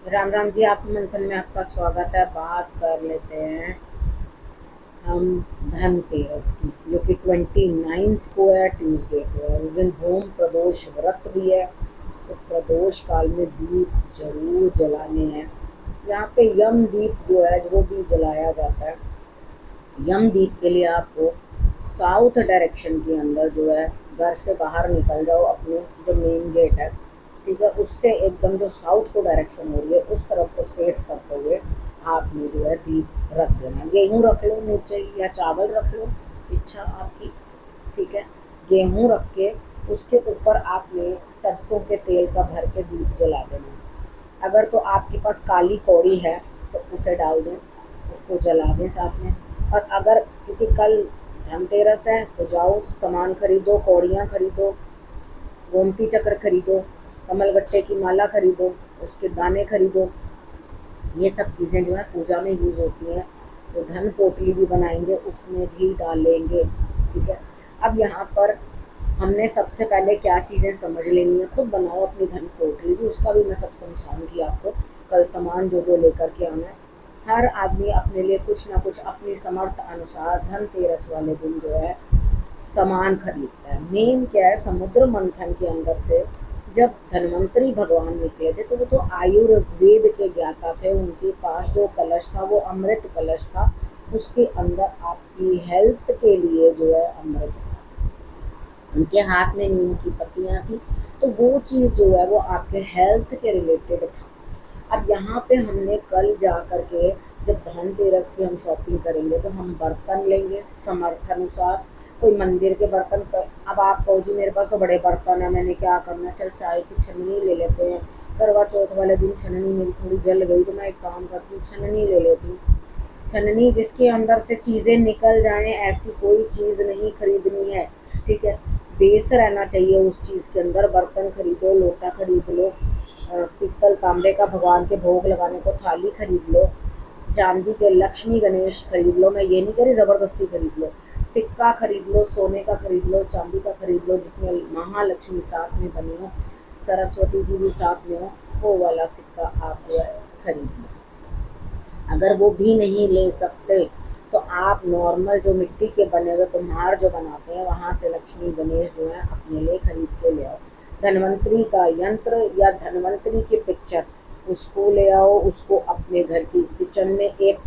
राम राम जी। आप मंथन में आपका स्वागत है। बात कर लेते हैं हम धनतेरस की, जो कि 29 को है, ट्यूसडे को है। उस दिन होम प्रदोष व्रत भी है, तो प्रदोष काल में दीप जरूर जलाने हैं। यहाँ पे यम दीप जो है वो भी जलाया जाता है। यम दीप के लिए आपको साउथ डायरेक्शन के अंदर जो है, घर से बाहर निकल जाओ, अपने जो मेन गेट है, ठीक है, उससे एकदम जो साउथ को डायरेक्शन हो रही है उस तरफ को फेस करते हुए आपने जो है दीप रख देना। गेहूँ रख लो नीचे या चावल रख लो, इच्छा आपकी, ठीक है। गेहूँ रख के उसके ऊपर आपने सरसों के तेल का भर के दीप जला देना। अगर तो आपके पास काली कौड़ी है तो उसे डाल दें, उसको जला दें साथ में। और अगर, क्योंकि कल धनतेरस है, तो जाओ सामान खरीदो, कौड़ियाँ खरीदो, गोमती चक्र खरीदो, कमल गट्टे की माला खरीदो, उसके दाने खरीदो। ये सब चीज़ें जो है पूजा में यूज़ होती हैं। तो धन पोटली भी बनाएंगे, उसमें भी डालेंगे, ठीक है। अब यहाँ पर हमने सबसे पहले क्या चीज़ें समझ लेनी है, खुद बनाओ अपनी धन पोटली भी, उसका भी मैं सब समझाऊंगी आपको। कल सामान जो जो लेकर के आना है, हर आदमी अपने लिए कुछ ना कुछ अपनी समर्थ अनुसार धनतेरस वाले दिन जो है सामान खरीदता है। मेन क्या है, समुद्र मंथन के अंदर से जब धन्वंतरी भगवान निकले थे, तो वो तो आयुर्वेद के ज्ञाता थे। उनके पास जो कलश था वो अमृत कलश था, उसके अंदर आपकी हेल्थ के लिए जो है अमृत था। उनके हाथ में नीम की पत्तियां थी, तो वो चीज़ जो है वो आपके हेल्थ के रिलेटेड था। अब यहाँ पे हमने कल जा करके, जब धनतेरस की हम शॉपिंग करेंगे, तो हम बर्तन लेंगे समर्थानुसार। कोई मंदिर के बर्तन पर, अब आप कहो जी मेरे पास तो बड़े बर्तन है, मैंने क्या करना, चल चाय की छन्नी ले लेते हैं। करवा चौथ वाले दिन छन्नी मेरी थोड़ी जल गई, तो मैं एक काम करती हूँ, छन्नी ले लेती हूँ। छन्नी जिसके अंदर से चीज़ें निकल जाएं, ऐसी कोई चीज़ नहीं खरीदनी है, ठीक है। बेस रहना चाहिए उस चीज़ के अंदर। बर्तन खरीदो, लोटा खरीद लो, पित्तल तांबे का भगवान के भोग लगाने को थाली खरीद लो, चांदी के लक्ष्मी गणेश खरीद लो। मैं ये नहीं कह रही ज़बरदस्ती खरीद लो। सिक्का खरीद लो, सोने का खरीद लो, चांदी का खरीद लो, जिसमें महालक्ष्मी साथ में बनी हो, सरस्वती जी भी साथ में हो, वो वाला सिक्का आप जो है खरीद लो। अगर वो भी नहीं ले सकते, तो आप नॉर्मल जो मिट्टी के बने हुए कुम्हार जो बनाते हैं, वहाँ से लक्ष्मी गणेश जो है अपने लिए खरीद के ले आओ। धन्वंतरी का यंत्र या धन्वंतरी की पिक्चर, उसको ले आओ, उसको अपने घर की किचन में एक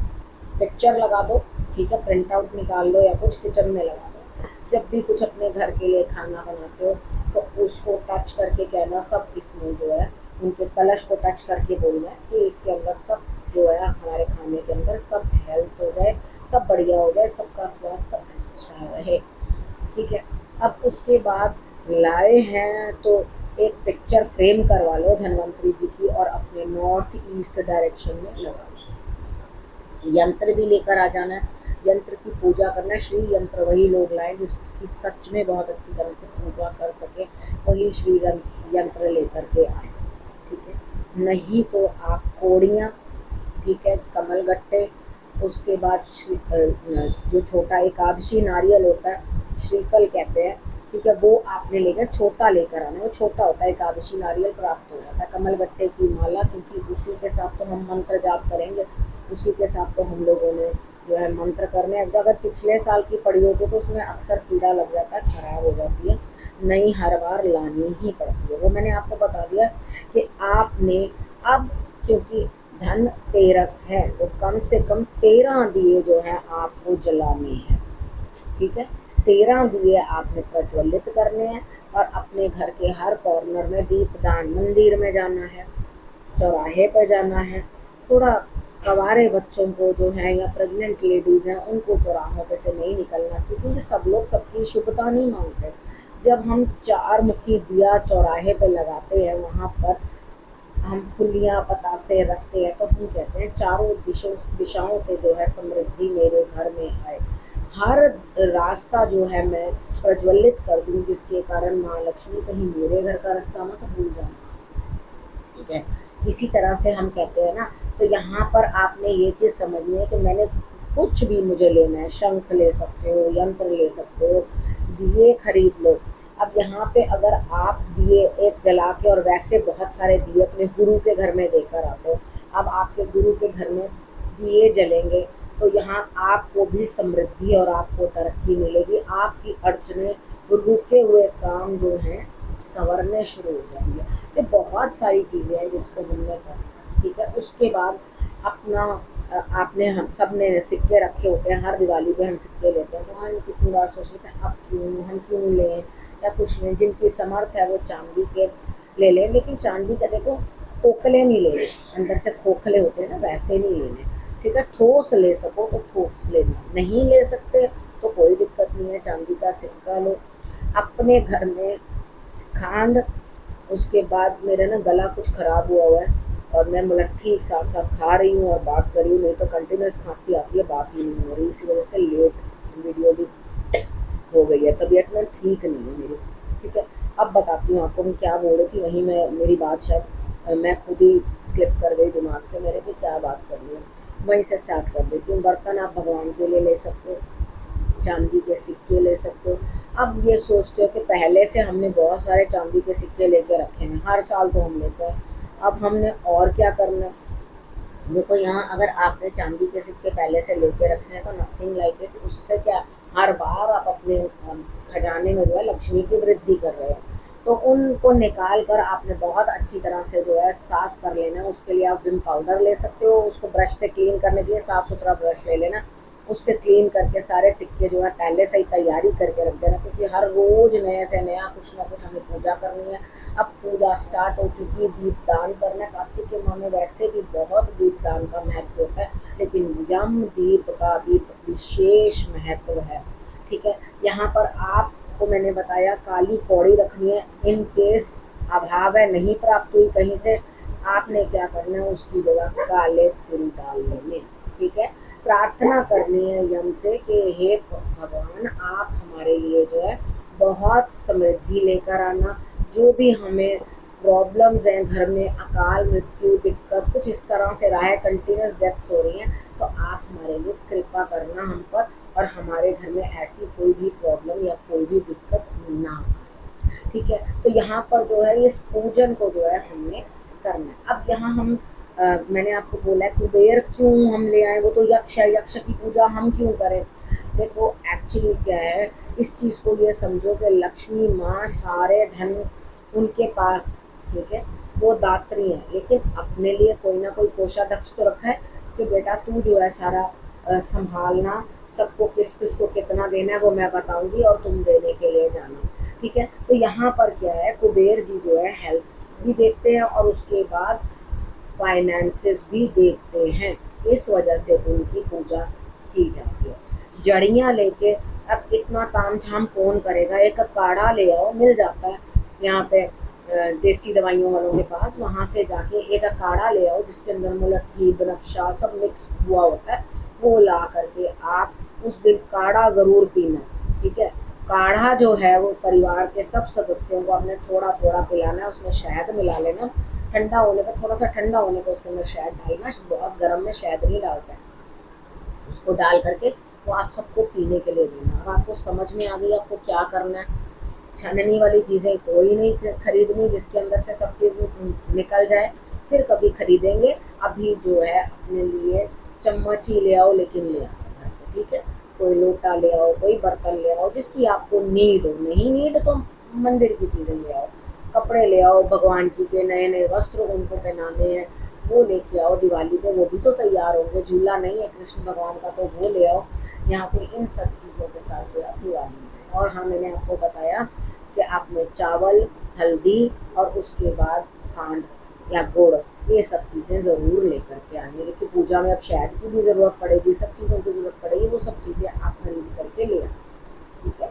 पिक्चर लगा दो, ठीक है, प्रिंट आउट निकाल लो या कुछ किचन में लगा दो। जब भी कुछ अपने घर के लिए खाना बनाते हो, तो उसको टच करके कहना, सब इसमें जो है उनके कलश को टच करके बोलना है कि इसके अंदर सब जो है, हमारे खाने के अंदर सब हेल्थ हो जाए, सब बढ़िया हो जाए, सबका स्वास्थ्य अच्छा रहे, ठीक है। अब उसके बाद लाए हैं तो एक पिक्चर फ्रेम करवा लो धन्वंतरी जी की, और अपने नॉर्थ ईस्ट डायरेक्शन में लगा लो। यंत्र भी लेकर आ जाना है, यंत्र की पूजा करना है। श्री यंत्र वही लोग लाए जिसकी सच में बहुत अच्छी तरह से पूजा कर सके, वही श्री यंत्र लेकर के आए, ठीक है। नहीं तो आप कोड़ियाँ, ठीक है, कमल गट्टे, उसके बाद जो छोटा एकादशी नारियल होता है, श्रीफल कहते हैं, ठीक है, वो आपने लेकर छोटा लेकर आना। वो छोटा होता है, एकादशी नारियल प्राप्त हो जाता है। कमल गट्टे की माला, क्योंकि उसी के साथ तो हम मंत्र जाप करेंगे, उसी के साथ तो हम लोगों ने जो है मंत्र करने। अगर पिछले साल की पड़ी होती है तो उसमें अक्सर कीड़ा लग जाता है, खराब हो जाती है, नई हर बार लानी ही पड़ती है। वो मैंने आपको बता दिया कि आपने अब, क्योंकि धनतेरस है, तो कम से कम 13 दिए जो है आपको जलाने हैं, ठीक है। 13 दिए आपने प्रज्वलित करने हैं, और अपने घर के हर कॉर्नर में दीपदान, मंदिर में जाना है, चौराहे पर जाना है। थोड़ा कवारे बच्चों को जो है या प्रेग्नेंट लेडीज़ हैं, उनको चौराहों पे से नहीं निकलना चाहिए, क्योंकि सब लोग सबकी शुभता नहीं मांगते। जब हम 4 मुखी दिया चौराहे पे लगाते हैं, वहाँ पर हम फुलियाँ पतासे रखते हैं, तो हम कहते हैं चारों दिशाओं से जो है समृद्धि मेरे घर में आए। हर रास्ता जो है मैं प्रज्वलित कर दूँ, जिसके कारण माँ लक्ष्मी कहीं मेरे घर का रास्ता मत भूल जाना, ठीक है। इसी तरह से हम कहते हैं ना। तो यहाँ पर आपने ये चीज़ समझनी है कि मैंने कुछ भी मुझे लेना है, शंख ले सकते हो, यंत्र ले सकते हो, दिए खरीद लो। अब यहाँ पे अगर आप दिए एक जला के और वैसे बहुत सारे दिए अपने गुरु के घर में देकर आते हो, अब आपके गुरु के घर में दिए जलेंगे तो यहाँ आपको भी समृद्धि और आपको तरक्की मिलेगी। आपकी अड़चने, रुके हुए काम जो हैं संवरने शुरू हो जाएंगे। ये बहुत सारी चीज़ें हैं जिसको हमने कहा, ठीक है। उसके बाद अपना आपने, हम सब ने सिक्के रखे होते हैं, हर दिवाली पे हम सिक्के लेते हैं, तो हाँ कितनी बार सोच लेते हैं अब क्यों, हम क्यों लें या कुछ नहीं। जिनकी समर्थ है वो चांदी के ले लें, लेकिन चांदी का देखो खोखले नहीं लेने, अंदर से खोखले होते हैं ना, वैसे नहीं लेने, ठीक है। ठोस ले सको तो ठोस लेना, नहीं ले सकते तो कोई दिक्कत नहीं है, चांदी का सिक्का लो। अपने घर में खांड, उसके बाद मेरा ना गला कुछ खराब हुआ है और मैं मुलट्ठी साथ साथ खा रही हूँ और बात कर रही हूँ, नहीं तो कंटिन्यूस खांसी आती है, बात ही नहीं हो रही, इसी वजह से लेट वीडियो भी हो गई है। तबीयत में ठीक नहीं है मेरी, ठीक है। अब बताती हूँ आपको मैं क्या बोल रही थी, वहीं मैं मेरी बात शायद मैं खुद ही स्लिप कर गई दिमाग से मेरे कि क्या बात करनी है, वहीं से स्टार्ट कर देती हूँ। बर्तन आप भगवान के लिए ले सकते हो, चांदी के सिक्के ले सकते हो। अब ये सोचते हो कि पहले से हमने बहुत सारे चांदी के सिक्के लेके रखे हैं, हर साल तो हम लेते हैं, अब हमने और क्या करना। देखो यहाँ अगर आपने चांदी के सिक्के पहले से लेके रखे हैं तो नथिंग लाइक इट, उससे क्या हर बार आप अपने खजाने में जो है लक्ष्मी की वृद्धि कर रहे हो। तो उनको निकाल कर आपने बहुत अच्छी तरह से जो है साफ कर लेना है। उसके लिए आप विम पाउडर ले सकते हो, उसको ब्रश से क्लीन करने के लिए साफ सुथरा ब्रश ले लेना, उससे क्लीन करके सारे सिक्के जो है पहले से ही तैयारी करके रख देना, क्योंकि हर रोज नए से नया कुछ ना कुछ हमें पूजा करनी है। अब पूजा स्टार्ट हो चुकी है, दीपदान करना, कार्तिक के माह में वैसे भी बहुत दीपदान का महत्व होता है, लेकिन यम दीप का भी विशेष महत्व है, ठीक है। यहाँ पर आपको मैंने बताया काली कौड़ी रखनी है, इन केस अभाव है, नहीं प्राप्त हुई कहीं से, आपने क्या करना है उसकी जगह काले तिल डाल लेने, ठीक है। प्रार्थना करनी है यम से कि हे भगवान आप हमारे लिए जो है बहुत समृद्धि लेकर आना, जो भी हमें प्रॉब्लम्स हैं घर में, अकाल मृत्यु दिक्कत कुछ इस तरह से रहा है, कंटिन्यूस डेथ्स हो रही हैं, तो आप हमारे लिए कृपा करना हम पर, और हमारे घर में ऐसी कोई भी प्रॉब्लम या कोई भी दिक्कत ना आए, ठीक है। तो यहाँ पर जो है इस पूजन को जो है हमने करना है। अब यहाँ हम मैंने आपको बोला कुबेर क्यों हम ले आए, वो तो यक्ष है, यक्ष की पूजा हम क्यों करें। देखो एक्चुअली क्या है, इस चीज़ को ये समझो कि लक्ष्मी माँ सारे धन उनके पास, ठीक है, वो दात्री है, लेकिन अपने लिए कोई ना कोई कोषाध्यक्ष तो रखा है कि बेटा तू जो है सारा संभालना, सबको किस किस को कितना देना है वो मैं बताऊंगी और तुम देने के लिए जाना, ठीक है। तो यहाँ पर क्या है, कुबेर जी जो है हेल्थ भी देखते हैं और उसके बाद फाइनेंसेस भी देखते हैं, इस वजह से उनकी पूजा की जाती है। जड़ियाँ लेके अब इतना तामझाम कौन करेगा, एक काढ़ा ले आओ, मिल जाता है यहाँ पे देसी दवाइयों वालों के पास, वहाँ से जाके एक काढ़ा ले आओ जिसके अंदर मुलट्ठी बनक्शा सब मिक्स हुआ होता है, वो ला करके आप उस दिन काढ़ा ज़रूर पीना, ठीक है। काढ़ा जो है वो परिवार के सब सदस्यों को आपने थोड़ा थोड़ा पिलाना है, उसमें शहद मिला लेना, ठंडा होने पर थोड़ा सा ठंडा होने पर उसके अंदर शहद डालना, बहुत गर्म में शहद नहीं डालता है, उसको डाल करके वो आप सबको पीने के लिए देना। अब आपको समझ में आ गई आपको क्या करना है। छाननी वाली चीज़ें कोई नहीं खरीदनी जिसके अंदर से सब चीज़ निकल जाए, फिर कभी खरीदेंगे। अभी जो है अपने लिए चम्मच ही ले आओ, लेकिन ले आओ, ठीक है। कोई लोटा ले आओ, कोई बर्तन ले आओ जिसकी आपको नीड हो, नहीं नीड तो मंदिर की चीज़ें ले आओ, कपड़े ले आओ, भगवान जी के नए नए वस्त्र उनको पहनाने हैं वो लेके आओ, दिवाली पे वो भी तो तैयार होंगे, झूला नहीं है कृष्ण भगवान का तो वो ले आओ। यहाँ पे इन सब चीज़ों के साथ जो है दिवाली है। और हाँ मैंने आपको बताया कि आपने चावल, हल्दी और उसके बाद खांड या गुड़, ये सब चीज़ें ज़रूर लेकर के आनी है, क्योंकि पूजा में अब शहद की भी ज़रूरत पड़ेगी, सब चीज़ों की ज़रूरत पड़ेगी, वो सब चीज़ें आप खरीद करके ले आए, ठीक है।